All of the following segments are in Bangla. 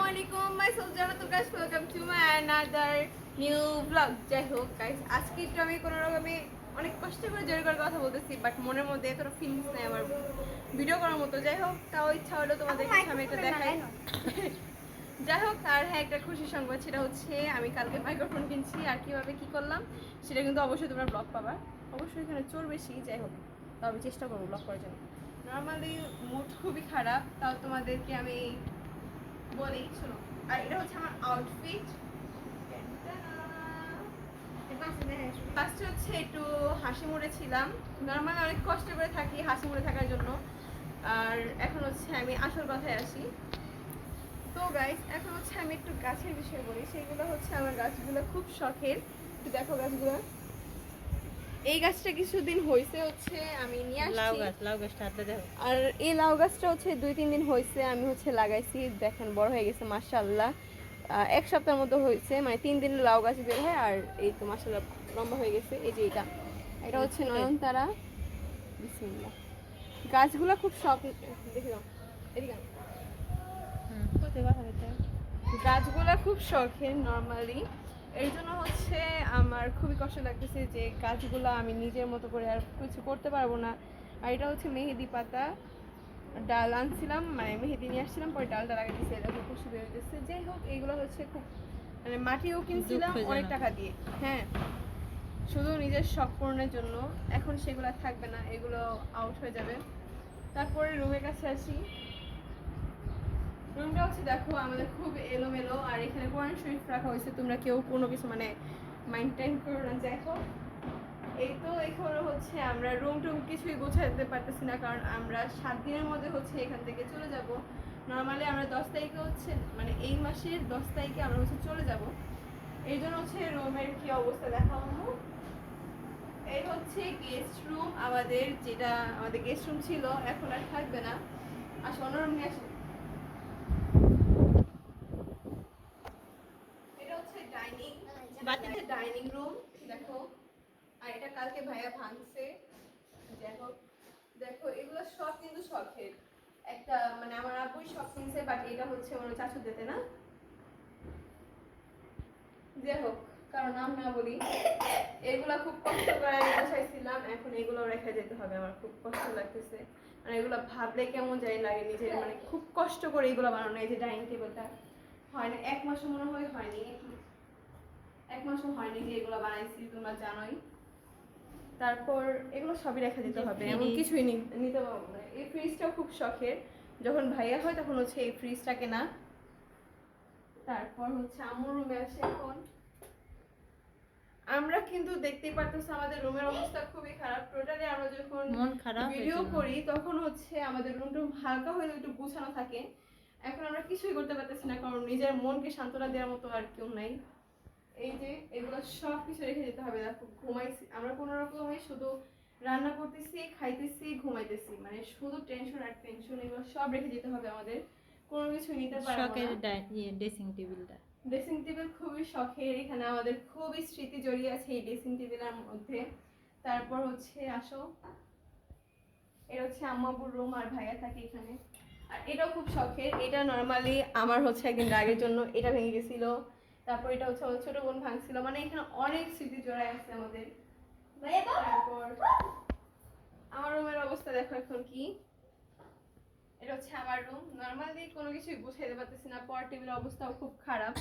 Assalamualaikum, myself Janatul guys, welcome to my another new vlog. যাই হোক গাইস, আজকে একটু আমি কোনো রকমে অনেক কষ্ট করে জোর করে কথা বলতেছি, বাট মনের মধ্যে এতটা ফিলিংস নেই আমার ভিডিও করার মতো। যাই হোক, তাও ইচ্ছা হলো তোমাদের কাছে আমি একটা দেখাই। যাই হোক, আর হ্যাঁ, একটা খুশি সংবাদ, সেটা হচ্ছে আমি কালকে মাইক্রোফোন কিনছি। আর কিভাবে কি করলাম সেটা কিন্তু অবশ্যই তোমরা ব্লগ পাবা। অবশ্যই এখানে চোর বেশি, যাই হোক তাও আমি চেষ্টা করবো ব্লগ করার জন্য। নর্মালি মুড খুবই খারাপ, তাও তোমাদেরকে আমি বলি শোনো। আর এটা হচ্ছে আমার আউটফিট। ফার্স্টে হচ্ছে একটু হাসি মুড়ে ছিলাম। নর্মালি অনেক কষ্ট করে থাকি হাসি মুড়ে থাকার জন্য। আর এখন হচ্ছে আমি আসল কথায় আসি। তো গাইস, এখন হচ্ছে আমি একটু গাছের বিষয়ে বলি। সেইগুলো হচ্ছে আমার গাছগুলো খুব শখের। একটু দেখো গাছগুলো। এই গাছটা কিছুদিন হয়েছে হচ্ছে আমি নিয়ে আসছি। লাউ গাছটা হাতে দেখো। আর এই লাউ গাছটা হচ্ছে 2-3 দিন হয়েছে আমি হচ্ছে লাগাইছি। দেখেন বড় হয়ে গেছে মাশাআল্লাহ। এক সপ্তাহের মতো হয়েছে, মানে 3 দিন লাউ গাছ বের হয়। আর এই তো মাশাআল্লাহ লম্বা হয়ে গেছে। এই যে এটা হচ্ছে নয়নতারা। বিসমিল্লাহ। গাছগুলো খুব শখ, দেখে দাও এদিকে। গাছগুলো খুব শখের নর্মালি, এই জন্য হচ্ছে আমার খুবই কষ্ট লাগতেছে যে গাছগুলো আমি নিজের মতো করে আর কিছু করতে পারবো না। আর এটা হচ্ছে মেহেদি পাতা ডাল আনছিলাম, মানে মেহেদি নিয়ে আসছিলাম, পরে ডালটা লাগাই দিয়েছি, দেখো খুশি বের হইতেছে। যাই হোক, এইগুলো হচ্ছে খুব মানে মাটিও কিনছিলাম অনেক টাকা দিয়ে, হ্যাঁ, শুধু নিজের শখ পূরণের জন্য। এখন সেগুলো থাকবে না, এগুলো আউট হয়ে যাবে। তারপরে রুমের কাছে আসি। রুমটা হচ্ছে দেখো আমাদের খুব এলোমেলো, আর এখানে কোরআন শরীফ রাখা হয়েছে। তোমরা কেউ কোনো কিছু মানে মেনটেন করো না। দেখো এই তো এখানে হচ্ছে আমরা রুম টুম কিছুই গোছাতে পারতেছি না, কারণ আমরা 7 দিনের মধ্যে হচ্ছে এখান থেকে চলে যাব। নর্মালি আমরা 10 তারিখে হচ্ছে, মানে এই মাসের 10 তারিখে আমরা হচ্ছে চলে যাব। এই জন্য হচ্ছে রুমের কি অবস্থা দেখাবো। এই হচ্ছে গেস্ট রুম আমাদের, যেটা আমাদের গেস্ট রুম ছিল, এখন আর থাকবে না। আসো অন্য রুম নিয়ে আসো। এটা হচ্ছে ডাইনিং রুম, দেখো। আর এটা কালকে ভাইয়া ভাঙছে। দেখো দেখো, এগুলো সব কিন্তু শখের। একটা মানে আমার আব্বুই শখ কিনছে, বাট এটা হচ্ছে আমার চাচু দিতে না। যাই হোক, কারণ নাম না বলি। এগুলা খুব কষ্ট করে আমি বসাইছিলাম, এখন এগুলো রেখে যেতে হবে। আমার খুব কষ্ট লাগতেছে, মানে এগুলো ভাবলে কেমন জানি লাগে নিজের, মানে খুব কষ্ট করে এগুলো বানানো। এই যে ডাইনিং টেবিলটা হয় না, 1 মাসও মনে হয় হয়নি, 1 মাসও হয়নি যে এগুলো বানাইছি, তোমরা জানোই। তারপর এগুলো সবই রেখে দিতে হবে, এমন কিছুই নিতে পারবো না। এই ফ্রিজটাও খুব শখের, যখন ভাইয়া হয় তখন হচ্ছে এই ফ্রিজটা কেনা। তারপর হচ্ছে আমার রুমে আসে। এখন আমরা কিন্তু দেখতেই পারতেছি আমাদের রুমের অবস্থা খুবই খারাপ। টোটালি আমরা যখন ভিডিও করি তখন হচ্ছে আমাদের রুমটা হালকা হয়ে একটু গুছানো থাকে। এখন আমরা কিছুই করতে পারতেছি না, কারণ নিজের মনকে সান্ত্বনা দেওয়ার মতো আর কেউ নাই। এই যে এগুলো সব কিছু রেখে যেতে হবে। দেখো ঘুমাইছি আমরা কোনো রকমে, শুধু রান্না করতেছি, খাইতেছি, ঘুমাইতেছি, মানে শুধু টেনশন আর টেনশন। এগুলো সব রেখে যেতে হবে আমাদের, কোনো কিছু নিতে পারবো না। ড্রেসিং টেবিলটা, ড্রেসিং টেবিল খুবই শখের, এখানে আমাদের খুবই স্মৃতি জড়িয়ে আছে এই ড্রেসিং টেবিলের মধ্যে। তারপর হচ্ছে আসো, এটা হচ্ছে আম্মাবুর রুম, আর ভাইয়া থাকে এখানে। আর এটাও খুব শখের, এটা নর্মালি আমার হচ্ছে একদিন রাগের জন্য এটা ভেঙে গেছিল। তারপর এটা হচ্ছে আমার ছোট বোন ভাঙছিল, মানে এখানে অনেক স্মৃতি জড়ায় আছে আমাদের। তারপর আমার রুমের অবস্থা দেখো এখন কি। এটা হচ্ছে আমার রুম, নর্মালি কোনো কিছুই গুছাইতে পারতেছি না, পর টেবিলের অবস্থাও খুব খারাপ।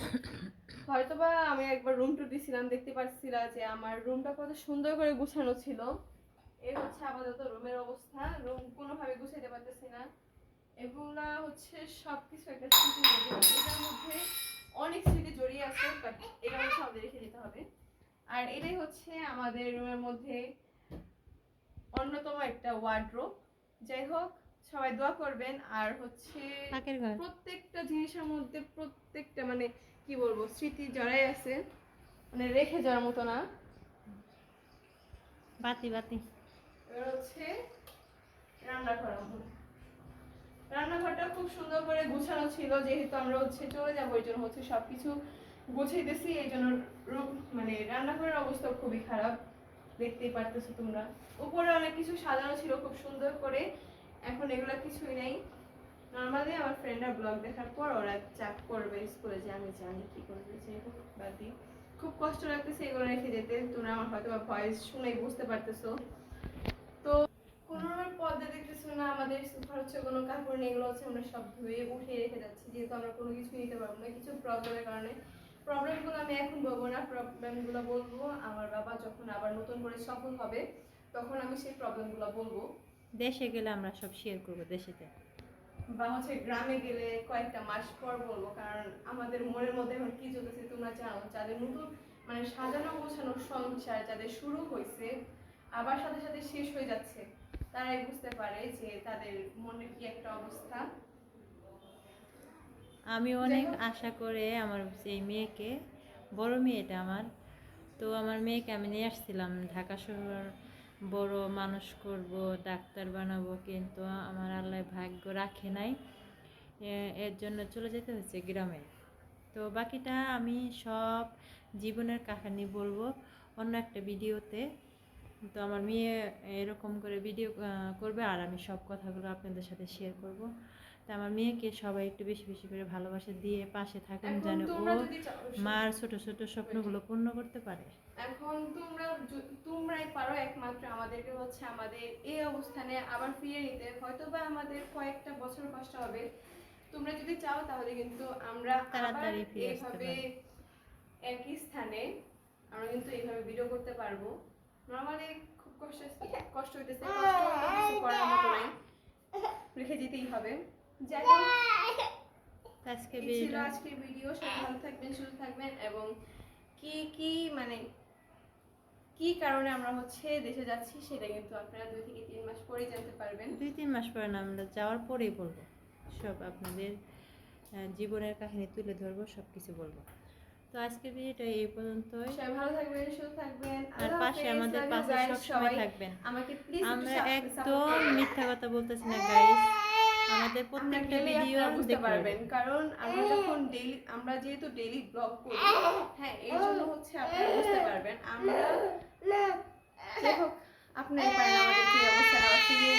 হয়তোবা আমি একবার রুম টুর দিছিলাম, দেখতে পাচ্ছিলাম যে আমার রুমটা কত সুন্দর করে গুছানো ছিল। এই হচ্ছে আপাতত রুমের অবস্থা, রুম কোনোভাবে গুছাইতে পারতেছি না। এগুলা হচ্ছে সবকিছু একটা স্মৃতি, এটার মধ্যে অনেক স্মৃতি জড়িয়ে আছে, বাট এটা হচ্ছে আমাদের রেখে যেতে হবে। আর এটাই হচ্ছে আমাদের রুমের মধ্যে অন্যতম একটা ওয়ার্ড্রোব। যাই হোক, সবাই দোয়া করবেন। আর হচ্ছে প্রত্যেকটা জিনিসের মধ্যে প্রত্যেকটা মানে কি বলবো স্মৃতি জড়াই আছে, মানে রেখে যাওয়ার মতো না। বাতি বাতি এবার হচ্ছে রান্নাঘর। রান্নাঘরটা খুব সুন্দর করে গুছানো ছিল, যেহেতু আমরা হচ্ছে চলে যাবো, এই জন্য হচ্ছে সবকিছু গুছাইতেছি। এই জন্য মানে রান্নাঘরের অবস্থা খুবই খারাপ, দেখতেই পারতেছো তোমরা। উপরে অনেক কিছু সাজানো ছিল খুব সুন্দর করে, এখন এগুলা কিছুই নেই। নর্মালি আমার ফ্রেন্ডরা ব্লগ দেখার পর ওরা চাপ করবে স্কুলে যে আমি জানি কি করবে, যাই হোক বাদ দিই। খুব কষ্ট লাগতেছে এগুলো রেখে যেতে, তোমরা আমার হয়তো ভয়েস শুনেই বুঝতে পারতেছো। তো কোনো রকমের পর্দা দেখতেছো না, আমাদের সুপার হচ্ছে কোনো কাপড় নেই, এগুলো হচ্ছে আমরা সব ধুয়ে উঠিয়ে রেখে যাচ্ছি, যেহেতু আমরা কোনো কিছু নিতে পারবো না কিছু প্রবলেমের কারণে। প্রবলেমগুলো আমি এখন বলবো না, প্রবলেমগুলো বলবো আমার বাবা যখন আবার নতুন করে সফল হবে তখন আমি সেই প্রবলেমগুলো বলবো, দেশে গেলে আমরা সব শেয়ার করবো দেশেতে। বা হচ্ছে গ্রামে গেলে কয়েকটা মাস পর বলবো, কারণ আমাদের মনের মধ্যে এখন কি চলতেছে তোমরা জানো। যাদের নতুন মানে সাজানো গোছানো সংসার যাদের শুরু হয়েছে আবার সাথে সাথে শেষ হয়ে যাচ্ছে, তারাই বুঝতে পারে যে তাদের মনে কি একটা অবস্থা। আমি অনেক আশা করে আমার এই মেয়েকে, বড় মেয়েটা আমার, তো আমার মেয়েকে আমি নিয়ে আসছিলাম ঢাকা শহর, বড় মানুষ করব, ডাক্তার বানাবো, কিন্তু আমার আল্লাহ ভাগ্য রাখে নাই, এর জন্য চলে যেতে হচ্ছে গ্রামে। তো বাকিটা আমি সব জীবনের কাহিনী বলবো অন্য একটা ভিডিওতে। তো আমার মেয়ে এরকম করে ভিডিও করবে আর আমি সব কথাগুলো আপনাদের সাথে শেয়ার করব। তো আমার মেয়েকে সবাই একটু বেশি বেশি করে ভালোবাসা দিয়ে পাশে থাকুন, এখন যেন ও তোমরা যদি মার ছোট ছোট স্বপ্নগুলো পূর্ণ করতে পারে। এখন তোমরাই পারো একমাত্র আমাদেরকে হচ্ছে আমাদের এই অবস্থানে আবার ফিরিয়ে নিতে, হয়তো বা আমাদের কয়েকটা বছর কষ্ট হবে। তোমরা যদি চাও তাহলে কিন্তু আমরা আবার তাড়াতাড়ি ফিরে আসতে এইভাবে পারি। একই স্থানে আমরা কিন্তু এইভাবে ভিডিও করতে পারবো। নরমালি খুব কষ্ট হইতেছে, কষ্ট তো কিছু করার মতো নাই, রেখে যেতেই হবে। যাই হোক, আজকে এই ছিল ভিডিওটা আজকের ভিডিও। সবাই ভালো থাকবেন, সুস্থ থাকবেন, এবং কি মানে কি কারণে আমরা হচ্ছে দেশে যাচ্ছি সেটা কিন্তু আপনারা 2 থেকে 3 মাস পরেই জানতে পারবেন। 2-3 মাস পরে না, আমরা যাওয়ার পরেই বলবো সব আপনাদের জীবনের কাহিনী তুলে ধরবো, সব কিছু বলবো। তো আজকের ভিডিওটা এই পর্যন্তই। সবাই ভালো থাকবেন, সুস্থ থাকবেন, আর আল্লাহ পাশে হাফেজ, আমাদের love you পাশে guys, সব সময় সবাই থাকবেন। আমাকে প্লিজ আমরা একদম মিথ্যা কথা বলতেছি না গাইস, আমাদের প্রত্যেকটা ভিডিও বুঝতে দেখতে পারবেন, কারণ আমরা যখন ডেইলি, আমরা যেহেতু ডেইলি ব্লগ করি, হ্যাঁ এর জন্য হচ্ছে আপনারা বুঝতে পারবেন। আমরা যাই হোক, আপনারা পারেন আমাদের কি অবস্থা আবার ফিরিয়ে